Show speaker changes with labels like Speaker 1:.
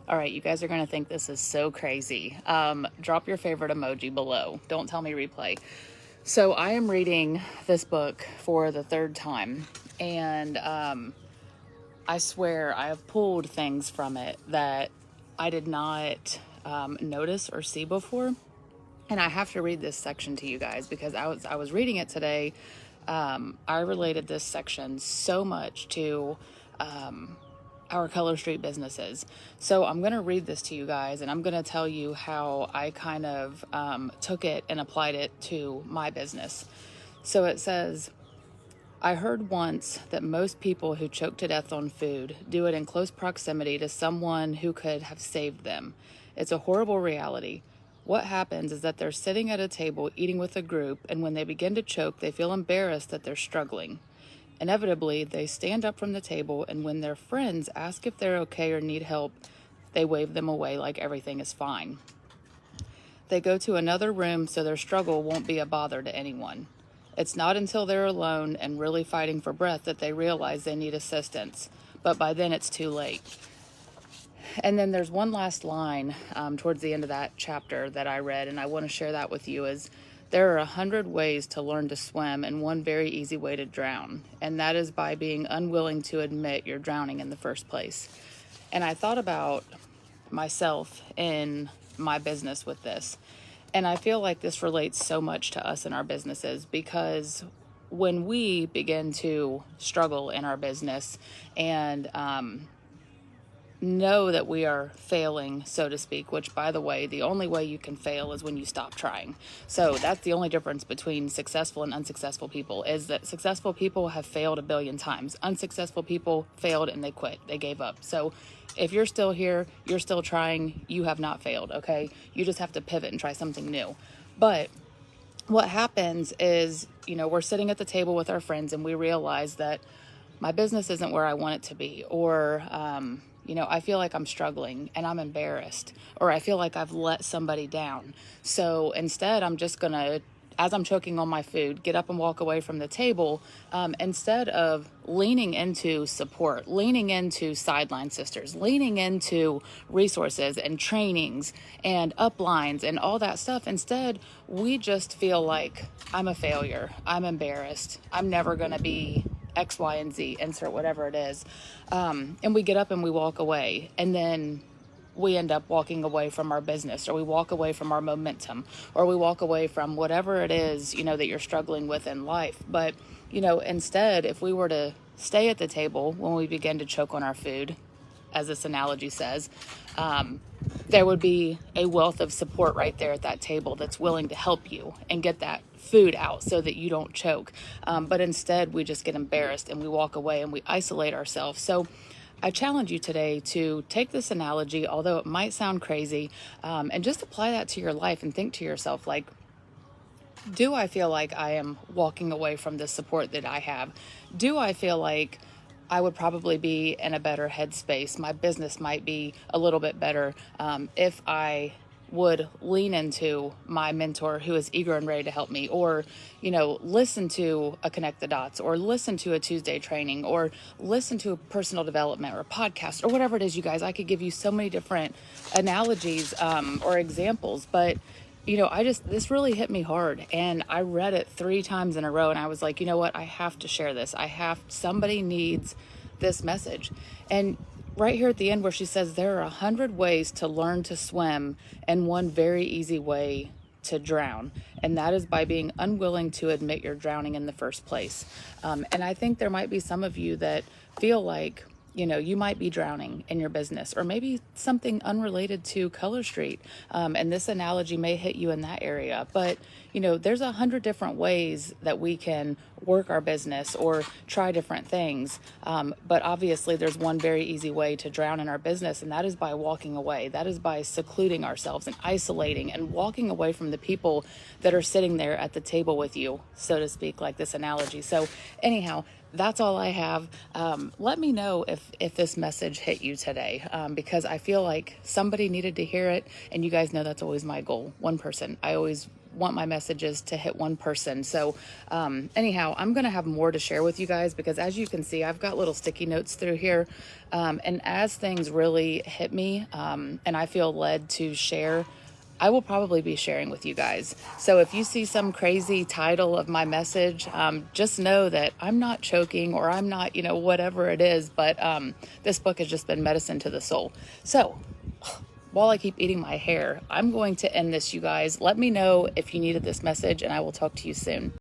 Speaker 1: All right, you guys are going to think this is so crazy. Drop your favorite emoji below. Don't tell me replay. So I am reading this book for the third time, and I swear I have pulled things from it that I did not notice or see before. And I have to read this section to you guys because I was reading it today. I related this section so much to our Color Street businesses. So I'm going to read this to you guys, and I'm going to tell you how I kind of took it and applied it to my business. So it says, I heard once that most people who choke to death on food do it in close proximity to someone who could have saved them. It's a horrible reality. What happens is that they're sitting at a table eating with a group, and when they begin to choke, they feel embarrassed that they're struggling. Inevitably, they stand up from the table, and when their friends ask if they're okay or need help, they wave them away like everything is fine. They go to another room so their struggle won't be a bother to anyone. It's not until they're alone and really fighting for breath that they realize they need assistance, but by then it's too late. And then there's one last line towards the end of that chapter that I read, and I want to share that with you, is there are 100 ways to learn to swim and one very easy way to drown, and that is by being unwilling to admit you're drowning in the first place. And I thought about myself in my business with this, and I feel like this relates so much to us in our businesses because when we begin to struggle in our business and know that we are failing, so to speak, which, by the way, the only way you can fail is when you stop trying. So that's the only difference between successful and unsuccessful people, is that successful people have failed a billion times. Unsuccessful people failed and they quit. They gave up. So if you're still here, you're still trying, you have not failed, okay? You just have to pivot and try something new. But what happens is, we're sitting at the table with our friends and we realize that my business isn't where I want it to be, or, I feel like I'm struggling and I'm embarrassed, or I feel like I've let somebody down. So instead, I'm just going to, as I'm choking on my food, get up and walk away from the table, instead of leaning into support, leaning into Sideline Sisters, leaning into resources and trainings and uplines and all that stuff. Instead, we just feel like I'm a failure, I'm embarrassed, I'm never going to be X, Y, and Z, insert whatever it is. And we get up and we walk away. And then we end up walking away from our business, or we walk away from our momentum, or we walk away from whatever it is, that you're struggling with in life. But, instead, if we were to stay at the table when we begin to choke on our food, as this analogy says, there would be a wealth of support right there at that table that's willing to help you and get that food out so that you don't choke. But instead, we just get embarrassed and we walk away and we isolate ourselves. So I challenge you today to take this analogy, although it might sound crazy, and just apply that to your life and think to yourself, like, do I feel like I am walking away from the support that I have? Do I feel like I would probably be in a better headspace? My business might be a little bit better if I would lean into my mentor who is eager and ready to help me, or, listen to a Connect the Dots, or listen to a Tuesday training, or listen to a personal development or a podcast, or whatever it is, you guys. I could give you so many different analogies or examples, but this really hit me hard, and I read it 3 times in a row, and I was like, you know what? I have to share this. Somebody needs this message. And right here at the end where she says there are 100 ways to learn to swim and one very easy way to drown, and that is by being unwilling to admit you're drowning in the first place. And I think there might be some of you that feel like, you might be drowning in your business, or maybe something unrelated to Color Street. And this analogy may hit you in that area, but there's 100 different ways that we can work our business or try different things. But obviously there's one very easy way to drown in our business, and that is by walking away. That is by secluding ourselves and isolating and walking away from the people that are sitting there at the table with you, so to speak, like this analogy. So anyhow, that's all I have. Let me know if this message hit you today, because I feel like somebody needed to hear it, and you guys know that's always my goal. One person. I always want my messages to hit one person. So anyhow, I'm going to have more to share with you guys, because as you can see, I've got little sticky notes through here. And as things really hit me, and I feel led to share, I will probably be sharing with you guys. So if you see some crazy title of my message, just know that I'm not choking, or I'm not, whatever it is, but this book has just been medicine to the soul. So while I keep eating my hair, I'm going to end this, you guys. Let me know if you needed this message, and I will talk to you soon.